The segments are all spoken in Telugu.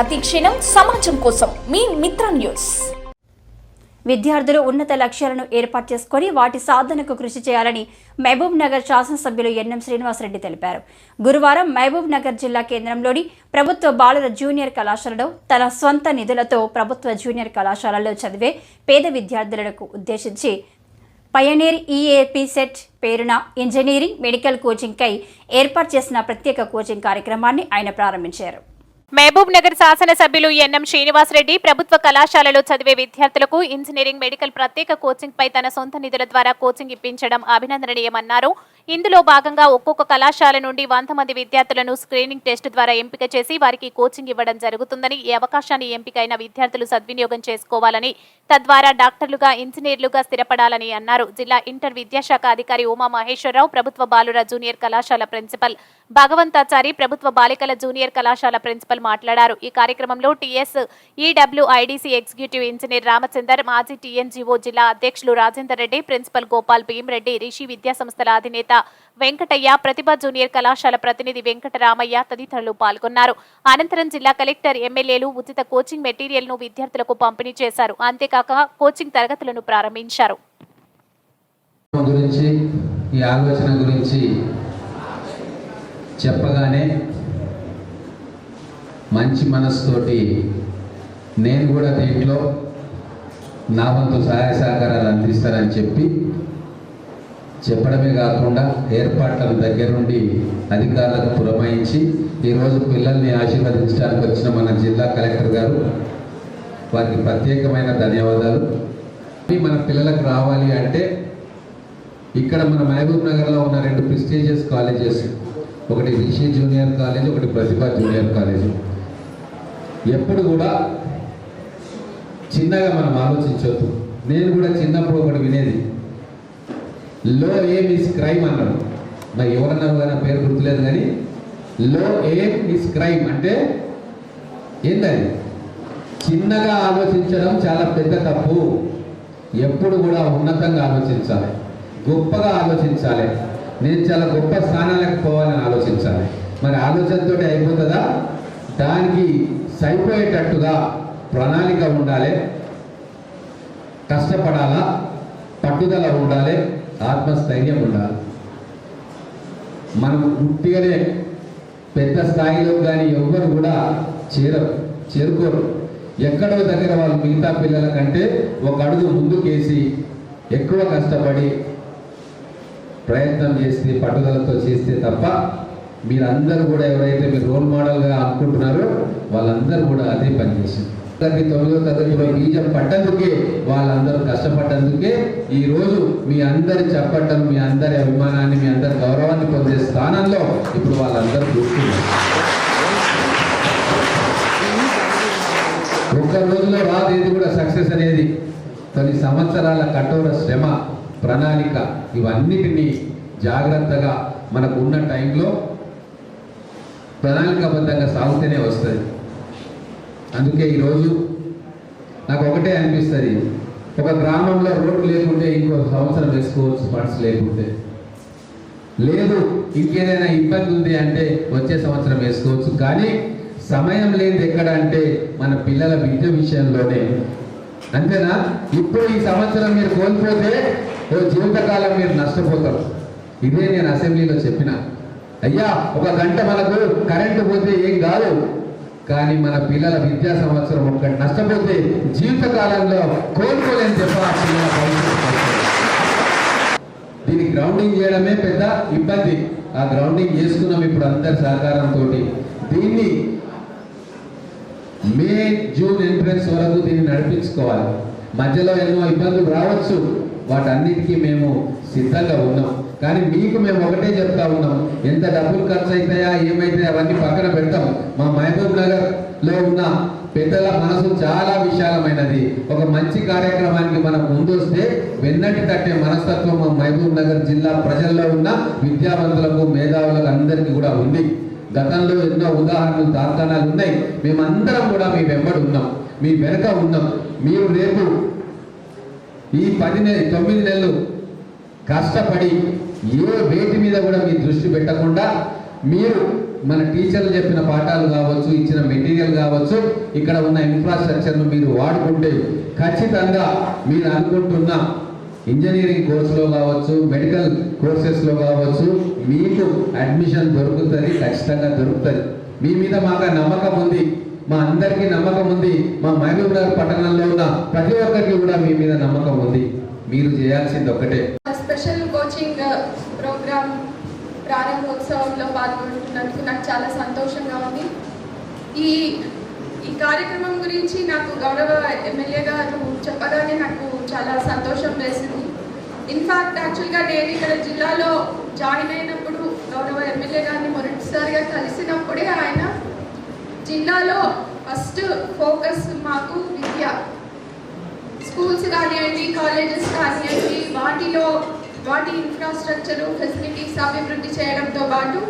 ప్రతి క్షణం సమాజం కోసం మీ మిత్ర న్యూస్. విద్యార్థులు ఉన్నత లక్ష్యాలను ఏర్పాటు చేసుకుని వాటి సాధనకు కృషి చేయాలని మహబూబ్ నగర్ శాసనసభ్యులు ఎన్ఎం శ్రీనివాసరెడ్డి తెలిపారు. గురువారం మహబూబ్ నగర్ జిల్లా కేంద్రంలోని ప్రభుత్వ బాలుర జూనియర్ కళాశాలలో తన స్వంత నిధులతో ప్రభుత్వ జూనియర్ కళాశాలలో చదివే పేద విద్యార్థులకు ఉద్దేశించి పయనీర్ ఈఏపీ సెట్ పేరున ఇంజనీరింగ్ మెడికల్ కోచింగ్ కై ఏర్పాటు చేసిన ప్రత్యేక కోచింగ్ కార్యక్రమాన్ని ఆయన ప్రారంభించారు. మహబూబ్ నగర్ శాసనసభ్యులు ఎన్ఎం శ్రీనివాసరెడ్డి ప్రభుత్వ కళాశాలలో చదివే విద్యార్థులకు ఇంజనీరింగ్ మెడికల్ ప్రత్యేక కోచింగ్ పై తన సొంత నిధుల ద్వారా కోచింగ్ ఇప్పించడం అభినందనీయమన్నారు. ఇందులో భాగంగా ఒక్కొక్క కళాశాల నుండి 100 మంది విద్యార్థులను స్క్రీనింగ్ టెస్ట్ ద్వారా ఎంపిక చేసి వారికి కోచింగ్ ఇవ్వడం జరుగుతుందని, ఈ అవకాశాన్ని ఎంపికైన విద్యార్థులు సద్వినియోగం చేసుకోవాలని, తద్వారా డాక్టర్లుగా ఇంజనీర్లుగా స్థిరపడాలని అన్నారు. జిల్లా ఇంటర్ విద్యాశాఖ అధికారి ఉమా మహేశ్వరరావు, ప్రభుత్వ బాలుర జూనియర్ కళాశాల ప్రిన్సిపల్ భగవంతాచారి, ప్రభుత్వ బాలికల జూనియర్ కళాశాల ప్రిన్సిపల్ మాట్లాడారు. ఈ కార్యక్రమంలో TS EWIDC executive engineer Ramchander, మాజీ టీఎన్జీఓ జిల్లా అధ్యక్షులు రాజేందర్ రెడ్డి, ప్రిన్సిపల్ గోపాల్ భీమరెడ్డి, రిషి విద్యా సంస్థల అధినేత వెంకటయ్య, ప్రతిభ జూనియర్ కళాశాల ప్రతినిధి వెంకటరామయ్య తదితరులు పాల్గొన్నారు. అనంతరం జిల్లా కలెక్టర్, ఎమ్మెల్యేలు ఉచిత కోచింగ్ మెటీరియల్ ను విద్యార్థులకు పంపిణీ చేశారు. అంతేకాక కోచింగ్ తరగతులను ప్రారంభించారు. ఈ ఆలోచన గురించి చెప్పగానే మంచి మనసుతోటి నేను కూడా దీంట్లో నా వంతు సహాయ సహకారాలు అందిస్తానని చెప్పడమే కాకుండా ఏర్పాట్లను దగ్గర నుండి అధికారులకు పురమాయించి ఈరోజు పిల్లల్ని ఆశీర్వదించడానికి వచ్చిన మన జిల్లా కలెక్టర్ గారు, వారికి ప్రత్యేకమైన ధన్యవాదాలు. మన పిల్లలకు రావాలి అంటే ఇక్కడ మన మహబూబ్ నగర్లో ఉన్న 2 ప్రెస్టీజియస్ కాలేజెస్, ఒకటి రిషి జూనియర్ కాలేజ్, ఒకటి ప్రతిభ జూనియర్ కాలేజ్. ఎప్పుడు కూడా చిన్నగా మనం ఆలోచించవద్దు. నేను కూడా చిన్నప్పుడు ఒకటి వినేది, లో ఎయిమ్ ఈజ్ క్రైమ్ అన్నాడు. మరి ఎవరన్నారు కానీ పేరు గుర్తులేదు, కానీ లో ఎయిమ్ ఈజ్ క్రైమ్ అంటే ఏంటది? చిన్నగా ఆలోచించడం చాలా పెద్ద తప్పు. ఎప్పుడు కూడా ఉన్నతంగా ఆలోచించాలి, గొప్పగా ఆలోచించాలి. నేను చాలా గొప్ప స్థానాలకు పోవాలని ఆలోచించాలి. మరి ఆలోచనతో అయిపోతుందా? దానికి సరిపోయేటట్టుగా ప్రణాళిక ఉండాలి, కష్టపడాలా, పట్టుదల ఉండాలి, ఆత్మస్థైర్యం ఉండాలి. మనం ఉట్టిగానే పెద్ద స్థాయిలో కానీ ఎవ్వరు కూడా చేరుకోరు. ఎక్కడో దగ్గర వాళ్ళు మిగతా పిల్లల కంటే ఒక అడుగు ముందుకేసి ఎక్కువ కష్టపడి ప్రయత్నం చేస్తే, పట్టుదలతో చేస్తే తప్ప మీరందరూ కూడా ఎవరైతే మీరు రోల్ మోడల్గా అనుకుంటున్నారో వాళ్ళందరూ కూడా అదే పనిచేసింది. 9వ తరగతిలో బీజం పడ్డందుకే, వాళ్ళందరూ కష్టపడ్డందుకే ఈరోజు మీ అందరి చప్పటం, మీ అందరి అభిమానాన్ని, మీ అందరి గౌరవాన్ని పొందే స్థానంలో ఇప్పుడు వాళ్ళందరూ కూర్చున్నారు. ఒక్క రోజులో రాదు ఏది కూడా సక్సెస్ అనేది. కొన్ని సంవత్సరాల కఠోర శ్రమ, ప్రణాళిక, ఇవన్నిటినీ జాగ్రత్తగా మనకు ఉన్న టైంలో ప్రణాళికాబద్ధంగా సాగుతూనే వస్తుంది. అందుకే ఈరోజు నాకు ఒకటే అనిపిస్తుంది, ఒక గ్రామంలో రోడ్డు లేకుంటే ఇంకో సంవత్సరం వేసుకోవచ్చు, ఫండ్స్ లేకుంటే లేదు, ఇంకేదైనా ఇబ్బంది ఉంది అంటే వచ్చే సంవత్సరం వేసుకోవచ్చు. కానీ సమయం లేదు ఎక్కడ అంటే మన పిల్లల విద్య విషయంలోనే. అంతేనా? ఇప్పుడు ఈ సంవత్సరం మీరు కోల్పోతే జీవితకాలం మీరు నష్టపోతారు. ఇదే నేను అసెంబ్లీలో చెప్పిన. అయ్యా, 1 గంట మనకు కరెంటు పోతే ఏం కాదు, కానీ మన పిల్లల విద్యా సంవత్సరం ఒక్కటి నష్టపోతే జీవితకాలంలో కోల్పోలేని చెప్ప. దీన్ని గ్రౌండింగ్ చేయడమే పెద్ద ఇబ్బంది. ఆ గ్రౌండింగ్ చేసుకున్నాం ఇప్పుడు అందరి సహకారంతో. దీన్ని మే, జూన్ ఎంట్రన్స్ వరకు దీన్ని నడిపించుకోవాలి. మధ్యలో ఎన్నో ఇబ్బందులు రావచ్చు, వాటన్నిటికీ మేము సిద్ధంగా ఉన్నాం. కానీ మీకు మేము ఒకటే చెప్తా ఉన్నాం, ఎంత డబ్బులు ఖర్చు అవుతాయా ఏమైతే అవన్నీ పక్కన పెడతాం. మా మహబూబ్ నగర్లో ఉన్న పెద్దల మనసు చాలా విశాలమైనది. ఒక మంచి కార్యక్రమానికి మనం ముందొస్తే వెన్నటి తట్టే మనస్తత్వం మా మహబూబ్ నగర్ జిల్లా ప్రజల్లో ఉన్న విద్యావంతులకు, మేధావులకు అందరికీ కూడా ఉంది. గతంలో ఎన్నో ఉదాహరణలు, తార్కాణాలు ఉన్నాయి. మేమందరం కూడా మీ వెంబడి ఉన్నాం, మీ వెనక ఉన్నాం. మీరు రేపు ఈ 9 నెలలు కష్టపడి ఏ వేటి మీద కూడా మీ దృష్టి పెట్టకుండా మీరు మన టీచర్లు చెప్పిన పాఠాలు కావచ్చు, ఇచ్చిన మెటీరియల్ కావచ్చు, ఇక్కడ ఉన్న ఇన్ఫ్రాస్ట్రక్చర్ను మీరు వాడుకుంటే ఖచ్చితంగా మీరు అనుకుంటున్న ఇంజనీరింగ్ కోర్సులో కావచ్చు, మెడికల్ కోర్సెస్లో కావచ్చు మీకు అడ్మిషన్ దొరుకుతుంది, ఖచ్చితంగా దొరుకుతుంది. మీ మీద మాకు నమ్మకం ఉంది, మా అందరికీ నమ్మకం ఉంది, మా మహబూబ్ నగర్ పట్టణంలో ఉన్న ప్రతి ఒక్కరికి కూడా మీ మీద నమ్మకం ఉంది. మీరు చేయాల్సింది ఒక్కటే. స్పెషల్ కోచింగ్ ప్రోగ్రామ్ ప్రారంభోత్సవంలో పాల్గొంటున్నందుకు నాకు చాలా సంతోషంగా ఉంది. ఈ కార్యక్రమం గురించి నాకు గౌరవ ఎమ్మెల్యే గారు చెప్పగానే నాకు చాలా సంతోషం వేసింది. ఇన్ఫాక్ట్ యాక్చువల్గా నేను ఇక్కడ జిల్లాలో జాయిన్ అయినప్పుడు గౌరవ ఎమ్మెల్యే గారిని మొదటిసారిగా కలిసినప్పుడే ఆయన జిల్లాలో ఫస్ట్ ఫోకస్ మాకు విద్య, స్కూల్స్ కానివ్వండి, కాలేజెస్ కానివ్వండి, వాటి ఇన్ఫ్రాస్ట్రక్చరు, ఫెసిలిటీస్ అభివృద్ధి చేయడంతో పాటు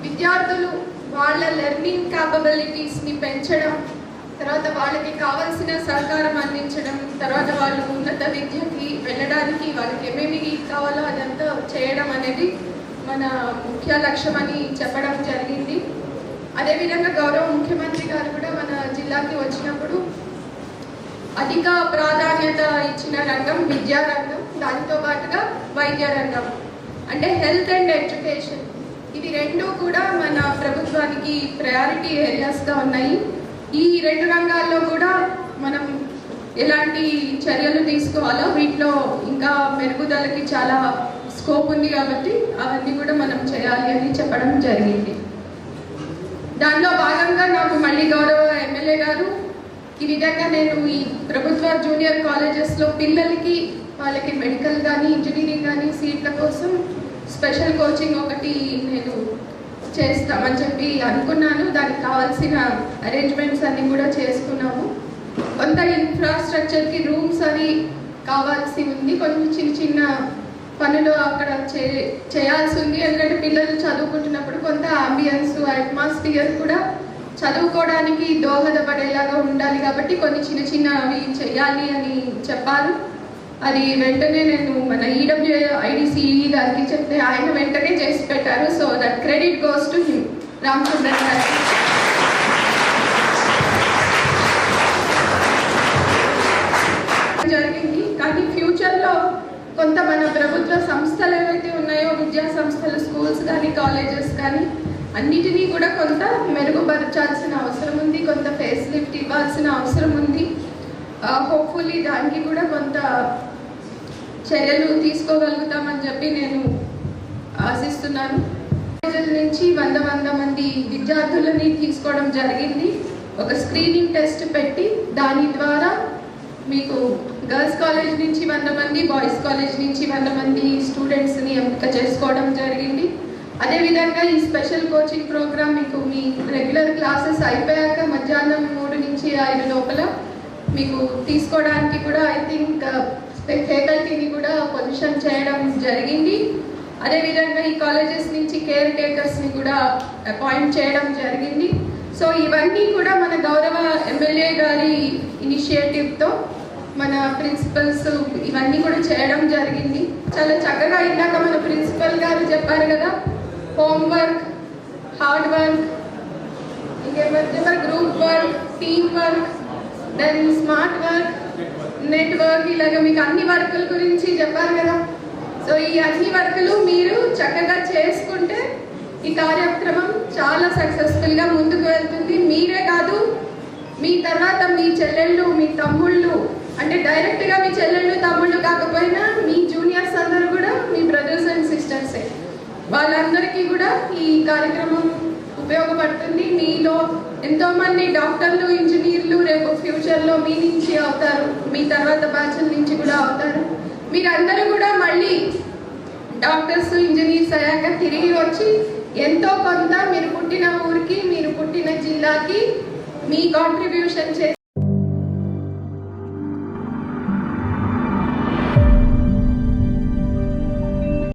విద్యార్థులు వాళ్ళ లెర్నింగ్ క్యాపబిలిటీస్ని పెంచడం, తర్వాత వాళ్ళకి కావాల్సిన సహకారం అందించడం, తర్వాత వాళ్ళు ఉన్నత విద్యకి వెళ్ళడానికి వాళ్ళకి ఏమేమి కావాలో అదంతా చేయడం అనేది మన ముఖ్య లక్ష్యం అని చెప్పడం జరిగింది. అదేవిధంగా గౌరవ ముఖ్యమంత్రి గారు కూడా మన జిల్లాకి వచ్చినప్పుడు అధిక ప్రాధాన్యత ఇచ్చిన రంగం విద్యా రంగం, దానితో పాటుగా వైద్య రంగం, అంటే హెల్త్ అండ్ ఎడ్యుకేషన్. ఇవి రెండు కూడా మన ప్రభుత్వానికి ప్రయారిటీ ఏరియాస్గా ఉన్నాయి. ఈ రెండు రంగాల్లో కూడా మనం ఎలాంటి చర్యలు తీసుకోవాలో వీటిలో ఇంకా మెరుగుదలకి చాలా స్కోప్ ఉంది కాబట్టి అవన్నీ కూడా మనం చేయాలి అని చెప్పడం జరిగింది. దానిలో భాగంగా నాకు మళ్ళీ గౌరవ ఎమ్మెల్యే గారు ఈ విధంగా నేను ఈ ప్రభుత్వ జూనియర్ కాలేజెస్లో పిల్లలకి వాళ్ళకి మెడికల్ కానీ ఇంజనీరింగ్ కానీ సీట్ల కోసం స్పెషల్ కోచింగ్ ఒకటి నేను చేస్తామని చెప్పి అనుకున్నాను. దానికి కావాల్సిన అరేంజ్మెంట్స్ అన్నీ కూడా చేసుకున్నాము. కొంత ఇన్ఫ్రాస్ట్రక్చర్కి రూమ్స్ అవి కావాల్సి ఉంది, కొంచెం చిన్న చిన్న పనులు అక్కడ చేయాల్సి ఉంది. ఎందుకంటే పిల్లలు చదువుకుంటున్నప్పుడు కొంత అంబియన్స్, అట్మాస్ఫియర్ కూడా చదువుకోవడానికి దోహదపడేలాగా ఉండాలి కాబట్టి కొన్ని చిన్న చిన్న అవి చేయాలి అని చెప్పారు. అది వెంటనే నేను మన IDCE గారికి చెప్తే ఆయన వెంటనే చేసి పెట్టారు. So that credit goes to him, Ramachandran గారికి. జరిగింది. కానీ ఫ్యూచర్లో కొంత మన ప్రభుత్వ సంస్థలు ఏవైతే ఉన్నాయో, విద్యా సంస్థలు, స్కూల్స్ కానీ కాలేజెస్ కానీ అన్నిటినీ కూడా కొంత మెరుగుపరచాల్సిన అవసరం ఉంది, కొంత ఫేస్ లిఫ్ట్ ఇవ్వాల్సిన అవసరం ఉంది. హోప్ఫుల్లీ దానికి కూడా కొంత చర్యలు తీసుకోగలుగుతామని చెప్పి నేను ఆశిస్తున్నాను. కాలేజీల నుంచి 100 మంది విద్యార్థులని తీసుకోవడం జరిగింది. ఒక స్క్రీనింగ్ టెస్ట్ పెట్టి దాని ద్వారా మీకు గర్ల్స్ కాలేజ్ నుంచి 100 మంది, బాయ్స్ కాలేజ్ నుంచి 100 మంది స్టూడెంట్స్ని ఎంపిక చేసుకోవడం జరిగింది. అదేవిధంగా ఈ స్పెషల్ కోచింగ్ ప్రోగ్రామ్ మీకు మీ రెగ్యులర్ క్లాసెస్ అయిపోయాక మధ్యాహ్నం 3 నుంచి 5 లోపల మీకు తీసుకోవడానికి కూడా ఐ థింక్ ఫ్యాకల్టీని కూడా పొజిషన్ చేయడం జరిగింది. అదేవిధంగా ఈ కాలేజెస్ నుంచి కేర్ టేకర్స్ని కూడా అపాయింట్ చేయడం జరిగింది. సో ఇవన్నీ కూడా మన గౌరవ ఎమ్మెల్యే గారి ఇనిషియేటివ్తో మన ప్రిన్సిపల్స్ ఇవన్నీ కూడా చేయడం జరిగింది. చాలా చక్కగా ఇందాక మన ప్రిన్సిపల్ గారు చెప్పారు కదా, హోంవర్క్, హార్డ్ వర్క్, ఇంకేమైనా group work, team work, then smart work, network, ఇలాగ మీకు అన్ని వర్కుల గురించి చెప్పారు కదా. సో ఈ అన్ని వర్కులు మీరు చక్కగా చేసుకుంటే ఈ కార్యక్రమం చాలా సక్సెస్ఫుల్గా ముందుకు వెళ్తుంది. మీరే కాదు, మీ తర్వాత మీ చెల్లెళ్ళు, మీ తమ్ముళ్ళు, అంటే డైరెక్ట్గా మీ చెల్లెళ్ళు తమ్ముళ్ళు కాకపోయినా మీ జూనియర్స్ అందరూ కూడా మీ బ్రదర్స్ అండ్ సిస్టర్సే. వాళ్ళందరికీ కూడా ఈ కార్యక్రమం ఉపయోగపడుతుంది. మీలో ఎంతోమంది డాక్టర్లు, ఇంజనీర్లు రేపు ఫ్యూచర్లో మీ నుంచి అవుతారు, మీ తర్వాత బ్యాచ్ల నుంచి కూడా అవుతారు. మీరందరూ కూడా మళ్ళీ డాక్టర్స్, ఇంజనీర్స్ అయ్యాక తిరిగి వచ్చి ఎంతో కొంత మీరు పుట్టిన ఊరికి, మీరు పుట్టిన జిల్లాకి మీ కాంట్రిబ్యూషన్ చేసి